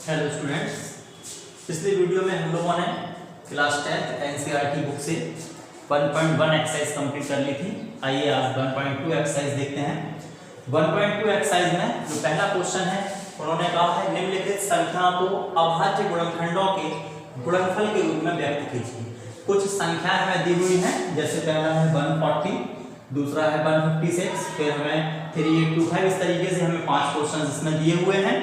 Hello students, पिछले video में हम लोगों ने क्लास 10 एनसीईआरटी बुक से 1.1 एक्सरसाइज कंप्लीट कर ली थी। आइए आज 1.2 एक्सरसाइज देखते हैं। 1.2 एक्सरसाइज में जो पहला क्वेश्चन है उन्होंने कहा है निम्नलिखित संख्या को अभाज्य गुणनखंडों के गुणनफल के रूप में व्यक्त कीजिए। कुछ संख्याएं हमें दी हुई हैं, जैसे पहला है 140, दूसरा है 156, फिर हमें 3825। इस तरीके से हमें 5 क्वेश्चन इसमें दिए हुए हैं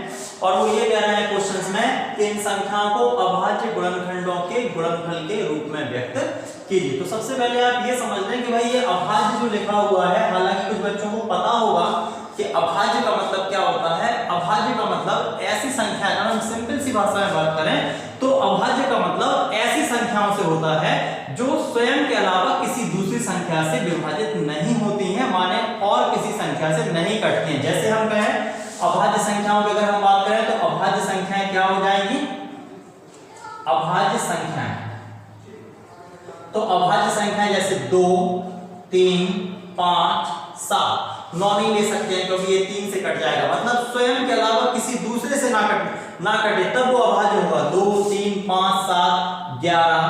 और वो ये कह रहे हैं क्वेश्चंस में कि इन संख्याओं को अभाज्य गुणनखंडों के गुणनफल के रूप में व्यक्त कीजिए। तो सबसे पहले आप ये समझ लें कि भाई ये अभाज्य जो लिखा हुआ है, हालांकि कुछ बच्चों को पता होगा कि अभाज्य का मतलब क्या होता है। अभाज्य का मतलब ऐसी संख्या, अगर हम सिंपल सी भाषा में बात करें तो अभाज्य का मतलब ऐसी संख्याओं से होता है जो स्वयं के अलावा किसी दूसरी संख्या से विभाजित नहीं होती हैं, माने और किसी संख्या से नहीं कटती हैं। जैसे हम कहें अभाज्य संख्याओं की अगर हम बात करें तो अभाज्य संख्याएं क्या हो जाएंगी? अभाज्य संख्याएं, तो अभाज्य संख्याएं जैसे 2, 3, 5, 7 9 नहीं ले सकते हैं क्योंकि ये 3 से कट जाएगा, मतलब स्वयं के अलावा किसी दूसरे से ना कटे तब वो अभाज्य होगा। 2, 3, 5, 7, 11,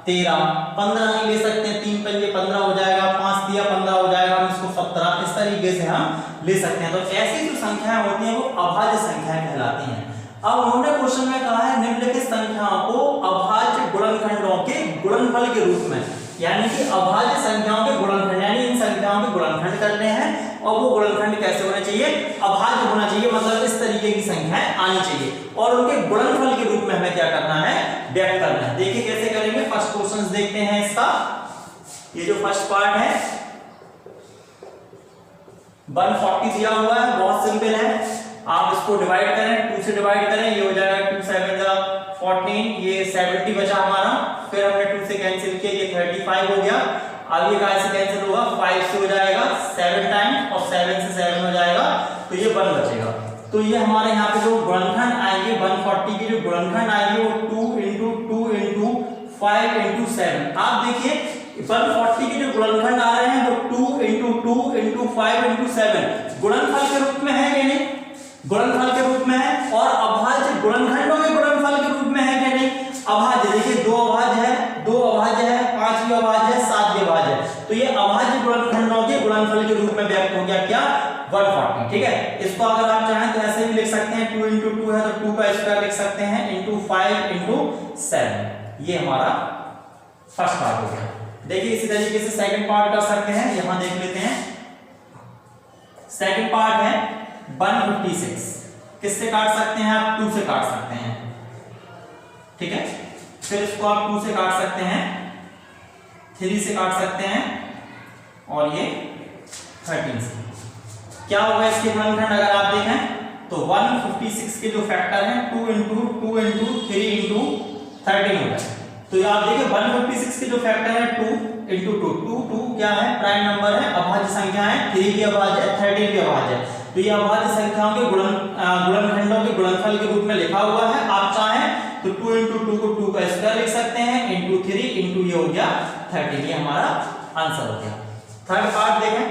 13, 15 नहीं ले सकते हैं, 3 पंजे 15 हो जाएगा, 5 दिया 15 हो जाएगा, हम इसको 17 इस तरीके से हम ले सकते हैं। तो ऐसी जो संख्याएं होती हैं वो अभाज्य संख्याएं कहलाती हैं। अब उन्होंने क्वेश्चन में कहा है निम्नलिखित संख्याओं को अभाज्य गुणनखंडों के गुणनफल के रूप में, यानी कि अभाज्य संख्याओं के गुणनखंड, यानी इन संख्याओं के गुणनखंड करने हैं और वो गुणनखंड कैसे होने चाहिए? अभाज्य होना चाहिए, मतलब इस तरीके की संख्याएं आनी चाहिए और उनके गुणनफल के रूप में हमें क्या करना है? व्यक्त करना है। देखिए कैसे करेंगे। फर्स्ट क्वेश्चन देखते हैं इसका। ये जो फर्स्ट पार्ट है 140 दिया हुआ है, बहुत सिंपल है। आप इसको डिवाइड करें, 2 से डिवाइड करें, ये हो जाएगा 2 7 जा 14, ये 70 बचा हमारा, फिर हमने 2 से कैंसिल किया, ये 35 हो गया। अब ये कहां से कैंसिल होगा? 5 से हो जाएगा 7 टाइम और 7 से 7 हो जाएगा, तो ये 1 बचेगा। तो ये हमारे यहाँ पे जो गुणनखंड आएंगे 140 की जो गुणनखंड आएंगे वो 2 × 2 × 5 × 7। आप देखिए 140 के जो गुणनखंड आ रहे हैं वो 2 × 2 × 5 × 7 गुणनफल के रूप में है कि नहीं? गुणनफल के रूप में है। और अभाज्य गुणनखंडों के गुणनफल के रूप में है कि नहीं? अभाज्य। देखिए 2 अभाज्य है, 2 अभाज्य है, 5 भी अभाज्य है, 7 भी अभाज्य है, तो ये अभाज्य गुणनखंडों के गुणनफल के रूप में व्यक्त हो गया क्या? 140। ठीक है। इसको अगर आप चाहें तो ऐसे भी लिख सकते हैं, 2 × 2 है तो 2 का स्क्वायर लिख सकते हैं, × 5 × 7। ये हमारा फर्स्ट पार्ट हो गया। देखिए इसी तरीके से सेकंड पार्ट कर सकते हैं, यहां देख लेते हैं। सेकंड पार्ट है 156, किससे काट सकते हैं आप? 2 से काट सकते हैं। ठीक है। फिर इसको आप 2 से काट सकते हैं, 3 से काट सकते हैं और ये 13 से। क्या होगा इसके गुणनखंड अगर आप देखें तो 156 के जो फैक्टर हैं 2 × 2 × 3 × 13 होगा। तो ये आप देखिए 156 के जो फैक्टर है 2 × 2 2 क्या है? प्राइम नंबर है, अभाज्य संख्या है, 3 भी अभाज्य है, 13 भी अभाज्य है। तो ये अभाज्य संख्याओं के गुणनखंडों के गुणनफल के रूप में लिखा हुआ है। आप चाहें तो 2 × 2 को 2 का स्क्वायर लिख सकते हैं, × 3 × ये हो गया 13। ये हमारा आंसर हो गया। थर्ड पार्ट देखें।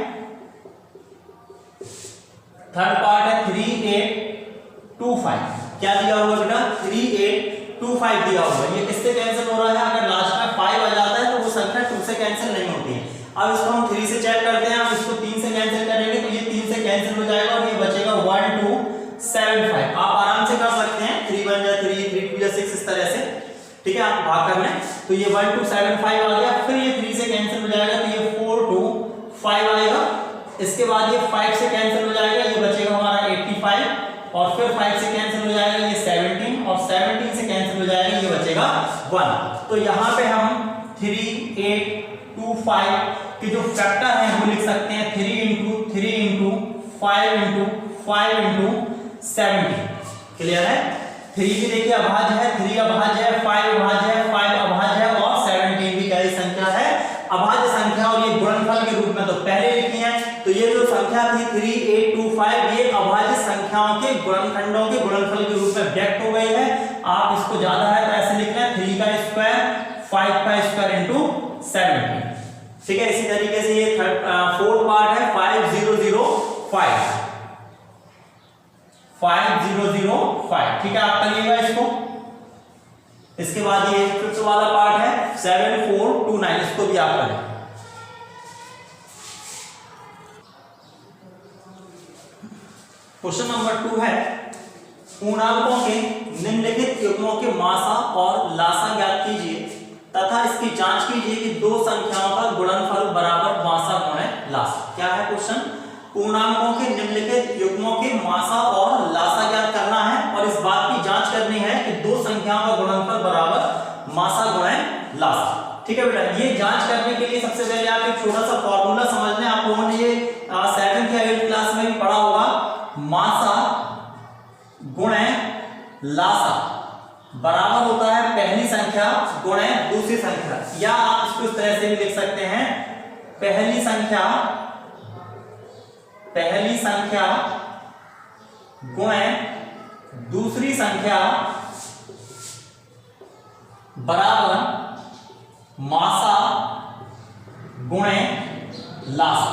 थर्ड पार्ट है 3825। क्या दिया हुआ बेटा? 3825 दिया हुआ है। ये किससे कैंसिल हो रहा है? अगर लास्ट में 5 आ जाता है तो वो संख्या 2 से कैंसिल नहीं होती है। अब इसको हम 3 से चेक करते हैं। अब इसको 3 से कैंसिल करेंगे तो ये 3 से कैंसिल हो जाएगा और ये बचेगा 1275। आप आराम से कर सकते हैं, 3 1 जा 3, 3 2 जा 6 इस तरह से। ठीक है, आप भाग कर लें तो ये 1275 आ गया। फिर ये 3 से कैंसिल हो जाएगा तो ये 425 आएगा। इसके बाद ये 5 से कैंसिल हो जाएगा, ये बचेगा हमारा 85 और फिर 5 से कैंसिल हो जाएगा ये 17 और 17 से कैंसिल हो जाएगा ये बचेगा 1। तो यहाँ पे हम 3825 के जो फैक्टर हैं वो लिख सकते हैं 3 × 3 × 5 × 5 × 70। क्लियर है? 3 भी देखिए अभाज्य है, 3 अभाज्य है, 5 अभाज्य है, 5 अभाज्य है और 17 भी क्या संख्या है? अभाज्य संख्या। और ये गुणनफल के रूप में तो पहले लिखी है। तो ये जो संख्या थी 3825 ये अभाज्य संख्याओं के गुणनखंडों के गुणनफल के रूप में व्यक्त हो गई है। आप इसको ज्यादा है तो ऐसे लिख लें 3 का स्क्वायर 5 का स्क्वायर × 70। ठीक है। इसी तरीके से ये फोर्थ पार्ट है 5005। 5005 7.05। ठीक है, आप करिएगा इसको। इसके बाद ये फिफ्थ वाला पार्ट है 7.429, इसको भी आप करें। क्वेश्चन नंबर 2 है पूर्णांकों के निम्नलिखित युग्मों के मासा और लासा ज्ञात कीजिए तथा इसकी जांच कीजिए कि दो संख्याओं का गुणनफल बराबर मासा गुणे लासा। क्या है क्वेश्चन? पूर्णांकों के निम्नलिखित युग्मों के मासा और लासा ज्ञात करना है और इस बात की जांच करनी है कि दो संख्याओं का गुणनफल बराबर मासा गुणे लासा। ठीक है बेटा, ये जांच करने के लिए सबसे पहले आप एक छोटा सा फॉर्मूला समझ लें। आप लोगों ने ये 7th या 8th क्लास में भी पढ़ा होगा। मासा गुणे लासा बराबर होता है पहली संख्या गुणे दूसरी संख्या, या आप इसको इस तरह से भी लिख सकते हैं, पहली संख्या गुणे दूसरी संख्या बराबर मासा गुणे लासा।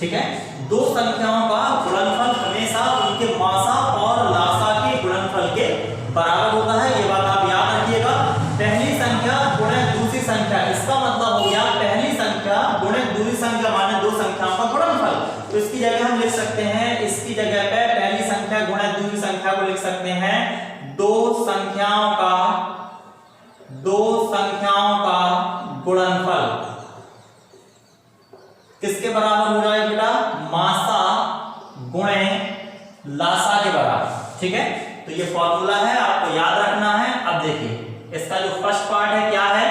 ठीक है, दो संख्याओं का गुणनफल हमेशा उनके मासा और लासा के गुणनफल के बराबर होता है। ये बात आप याद रखिएगा। पहली संख्या गुणे दूसरी संख्या, इसका मतलब हो गया पहली संख्या गुणे दूसरी संख्या माने दो संख्याओं का गुणनफल। तो इसकी जगह हम लिख सकते हैं, इसकी जगह पे पहली संख्या गुणे दूसरी संख्या को लिख सकते हैं दो संख्याओं का गुणनफल किसके बराबर हो जाएगा बेटा? मासा गुणे लासा के बराबर। ठीक है, तो ये फॉर्मूला है, आपको याद रखना है। अब देखिए इसका जो फर्स्ट पार्ट है क्या है,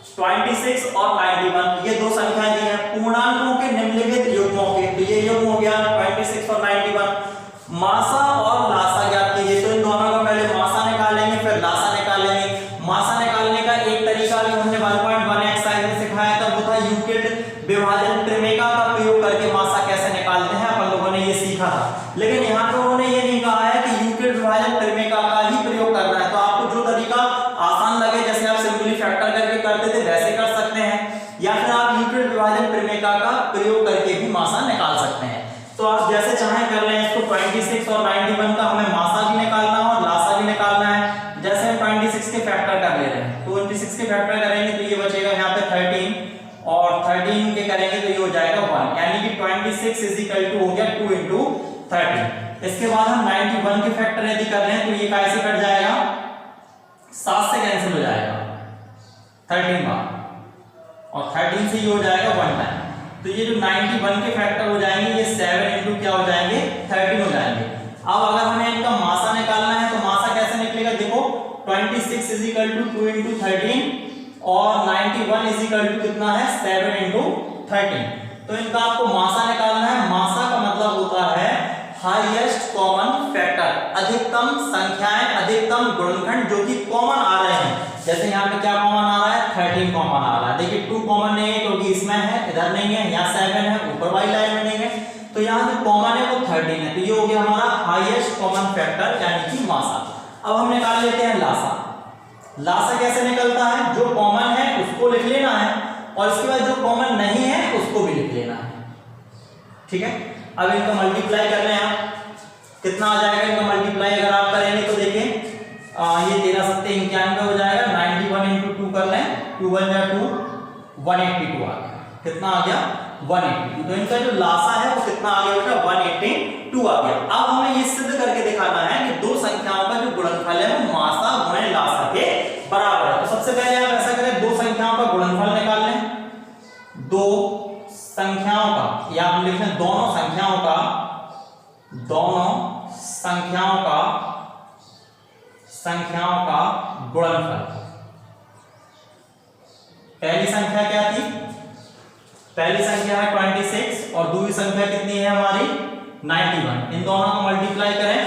26 और 91, ये दो संख्या दी है पूर्णांकों के निम्नलिखित युग्मों के। तो ये युग्म हो गया 26 और 91। मासा और लासा ज्ञात कीजिए। तो इन दोनों का पहले मासा निकालेंगे फिर लासा निकालेंगे। मासा निकालने का एक तरीका भी हमने 1.1 एक्सरसाइज में सिखाया था, वो था यूक्लिड विभाजन त्रिमेका का प्रयोग करके मासा कैसे निकालते हैं, अपन लोगों ने ये सीखा था। लेकिन यहाँ पे उन्होंने ये नहीं कहा है कि यूक्लिड विभाजन त्रिमेका का ही प्रयोग करना है। तो आपको जो तरीका आसान लगे, जैसे आप सिंपली फैक्टर करके करते थे वैसे कर सकते हैं, या फिर आप यूक्लिड विभाजन त्रिमेका का प्रयोग करके भी मासा निकाल सकते हैं। तो आप जैसे चाहें कर लें इसको। 26 और 91 का हमें मासा भी निकालना है और लासा भी निकालना है। जैसे हम 26 के फैक्टर कर ले रहे हैं, 26 के फैक्टर करेंगे तो ये बचेगा यहाँ पे 13 और 13 के करेंगे तो ये हो जाएगा 1, यानी कि 26 इज इक्वल टू हो गया 2 into 13। इसके बाद हम 91 के फैक्टर यदि कर रहे हैं तो ये कैसे कट जाएगा, 7 से कैंसिल हो जाएगा 13 बार, और 13 से ये हो जाएगा 1 टाइम। तो ये जो 91 के फैक्टर हो जाएंगे ये 7 into क्या हो जाएंगे 13 हो जाएंगे। अब अगर हमें इनका मासा निकालना है तो मासा कैसे निकलेगा, देखो 26 इज इक्वल टू 2 into 13 और 91 इज इक्वल टू कितना है 7 into 13। तो इनका आपको मासा निकालना है। मासा का मतलब होता है हाईएस्ट कॉमन फैक्टर, अधिकतम संख्याएं, अधिकतम गुणनखंड जो कि कॉमन आ रहे हैं। जैसे यहाँ पे क्या कॉमन आ रहा है, 13 कॉमन आ रहा है। देखिए 2 कॉमन नहीं है क्योंकि इसमें है, इधर नहीं है, यहाँ 7 है, ऊपर वाली लाइन में नहीं है, तो यहाँ जो कॉमन है वो 13 है। तो ये हो गया हमारा हाईएस्ट कॉमन फैक्टर यानी कि मासा। अब हम निकाल लेते हैं लासा। लासा कैसे निकलता है, जो कॉमन है उसको लिख लेना है और इसके बाद जो कॉमन नहीं है उसको भी लिख लेना है। ठीक है, अब इनका मल्टीप्लाई कर लें आप, कितना आ जाएगा इनका मल्टीप्लाई अगर आप करेंगे तो देखिए ये 13 सत्ते 91 हो जाएगा। 91 into 2 कर लें, 2 1 जा 2, 182 आ गया। कितना आ गया 182। तो इनका जो लासा है वो कितना आ गया बेटा 182 आ गया। अब हमें ये सिद्ध करके दिखाना है कि दो संख्याओं का जो गुणनफल है वो मासा गुणे लासा के बराबर है। तो सबसे पहले आप ऐसा करें, दो संख्याओं का गुणनफल निकाल लें। दो संख्याओं का, या हम लिख लें दोनों संख्याओं का गुणनफल। पहली संख्या क्या थी, पहली संख्या है 26 और दूसरी संख्या कितनी है हमारी 91। इन दोनों को मल्टीप्लाई करें,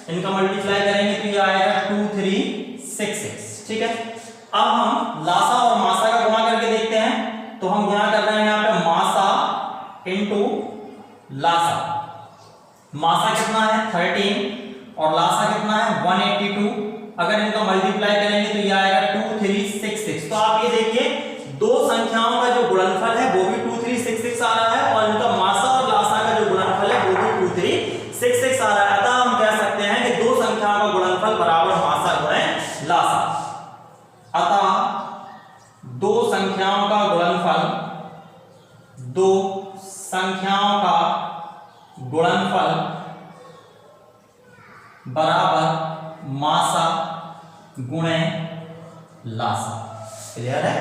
इनका मल्टीप्लाई करेंगे तो ये आएगा 2366। ठीक है, अब हम लासा और मासा का गुणा करके देखते हैं। तो हम गुणा कर रहे हैं यहाँ पे मासा इंटू लासा। मासा कितना है 13 और लासा कितना है 182। अगर इनका मल्टीप्लाई करेंगे तो ये आएगा 2366। तो आप ये देखिए दो संख्याओं का जो गुणनफल है वो भी 2366 आ रहा है और इनका मासा और लासा का जो गुणनफल है वो भी 2366 आ रहा है। अतः हम कह सकते हैं कि दो संख्या गुणनफल बराबर मासा गुणे लासा। अतः दो संख्याओं का गुणनफल बराबर मासा गुणे लासा। क्लियर है?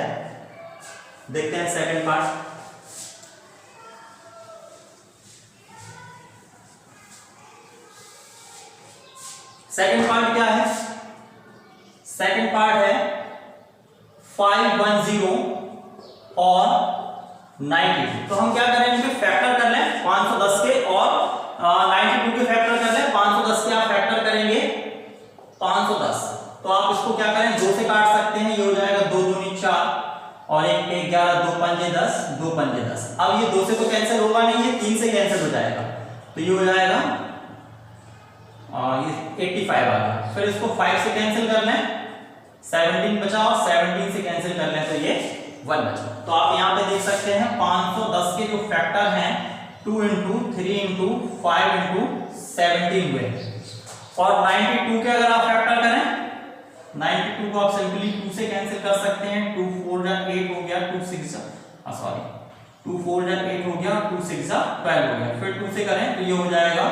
देखते हैं सेकंड पार्ट। सेकंड पार्ट क्या है? सेकंड पार्ट है 510 और 92। तो हम क्या करें, इनके फैक्टर कर लें 510 के और 92 के फैक्टर कर लें। 510 के आप फैक्टर करेंगे 510, तो आप इसको क्या करें, 2 से काट सकते हैं। ये हो जाएगा 2 दूनी 4 और 1 के 11, 2 पंजे 10, 2 पंजे 10। अब ये 2 से तो कैंसिल होगा नहीं, ये 3 से कैंसिल हो जाएगा, तो ये हो जाएगा ये 85 आ गया। फिर इसको 5 से कैंसिल कर लें, 17 बचा, और 17 से कैंसिल कर लें तो ये 1 बचा। तो आप यहाँ पे देख सकते हैं 510 के जो फैक्टर हैं 2 × 3 × 5 × 17 हुए। और 92 के अगर आप फैक्टर करें, 92 को आप सिंपली 2 से कैंसिल कर सकते हैं। 2 4 8 हो गया, 2 6 सॉरी 2 4 8 हो गया, 2 6 12 हो गया। फिर 2 से करें तो ये हो जाएगा,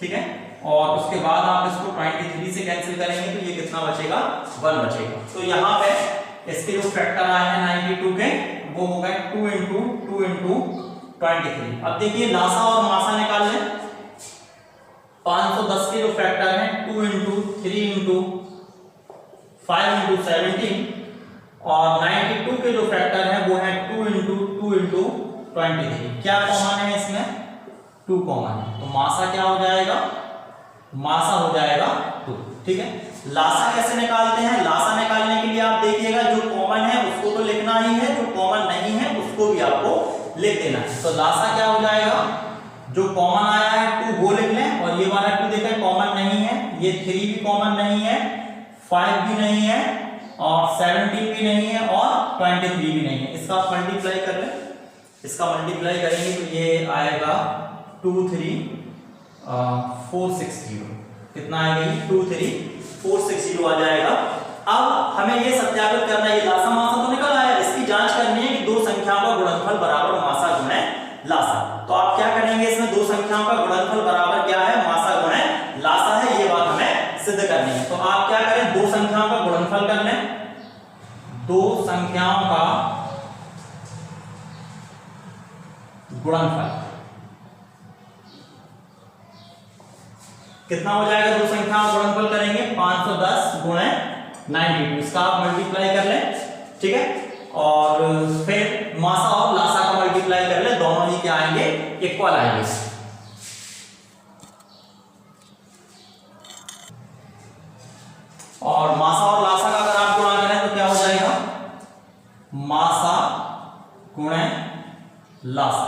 ठीक है। और उसके बाद आप इसको 23 से कैंसिल करेंगे तो ये कितना बचेगा, 1 बचेगा। तो यहाँ पे इसके जो फैक्टर आए हैं 92 के, वो हो गए 2 × 2 × 23। अब देखिए लासा और मासा निकाल लें। 510 के जो फैक्टर हैं 2 × 3 × 5 × 17 और 92 के जो फैक्टर है वो है 2 × 2 × 23। क्या कॉमन है इसमें, 2 कॉमन है, तो मासा क्या हो जाएगा, मासा हो जाएगा 2। ठीक है। लासा कैसे निकालते हैं, लासा निकालने के लिए आप देखिएगा जो कॉमन है उसको तो लिखना ही है, जो कॉमन नहीं है उसको भी आपको लिख देना है। तो लासा क्या हो जाएगा, जो कॉमन आया है 2 वो लिख लें, और ये वाला 2 देखें कॉमन नहीं है, ये 3 भी कॉमन नहीं है, 5 भी नहीं है, और 17 भी नहीं है, और 23 भी नहीं है। इसका आप मल्टीप्लाई कर लें, इसका मल्टीप्लाई करेंगे तो ये आएगा 2 3 460। कितना आएगा, 2 3 460 आ जाएगा। अब हमें ये सत्यापित करना है, ये लासा मासा तो निकल आया, इसकी जांच करनी है कि दो संख्याओं का गुणनफल बराबर मासा गुणे लासा। तो आप क्या करेंगे, इसमें दो संख्याओं का गुणनफल बराबर क्या है, मासा गुणे लासा है, ये बात हमें सिद्ध करनी है। तो आप क्या करें, दो संख्याओं का गुणनफल कर लें। दो संख्याओं का गुणनफल कितना हो जाएगा, दो संख्याओं का गुणनफल करेंगे 510 गुणे 92, इसका आप मल्टीप्लाई कर लें। ठीक है। और फिर मासा और लासा का मल्टीप्लाई कर ले, दोनों ही क्या आएंगे, इक्वल आएंगे। और मासा और लासा का अगर आप गुणा करें तो क्या हो जाएगा, मासा गुणे लासा।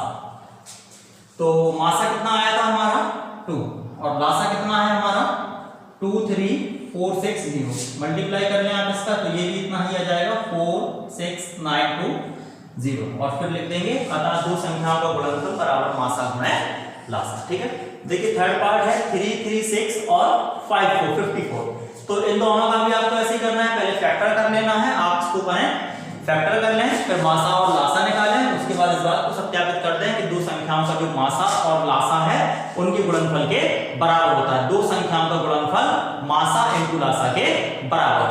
तो मासा कितना आया था हमारा 2, और लासा कितना है हमारा 2 3 4 6 0। मल्टीप्लाई कर लें आप इसका तो ये भी इतना ही आ जाएगा 4 6 9 2 0, और फिर लिख देंगे अतः दो संख्याओं का गुणनफल बराबर मासा गुणे लासा। ठीक है। देखिए थर्ड पार्ट है 3 3 6 और 5 4 54। तो इन दोनों का भी आपको ऐसे ही करना है, पहले फैक्टर कर लेना है, आप इसको करें फैक्टर कर लें, फिर मासा और लासा निकालें, उसके बाद इस बात को सत्यापित कर दें कि दो संख्याओं का जो मासा और लासा है उनके गुणनफल के बराबर होता है। दो संख्याओं का गुणनफल मासा इंटू लासा के बराबर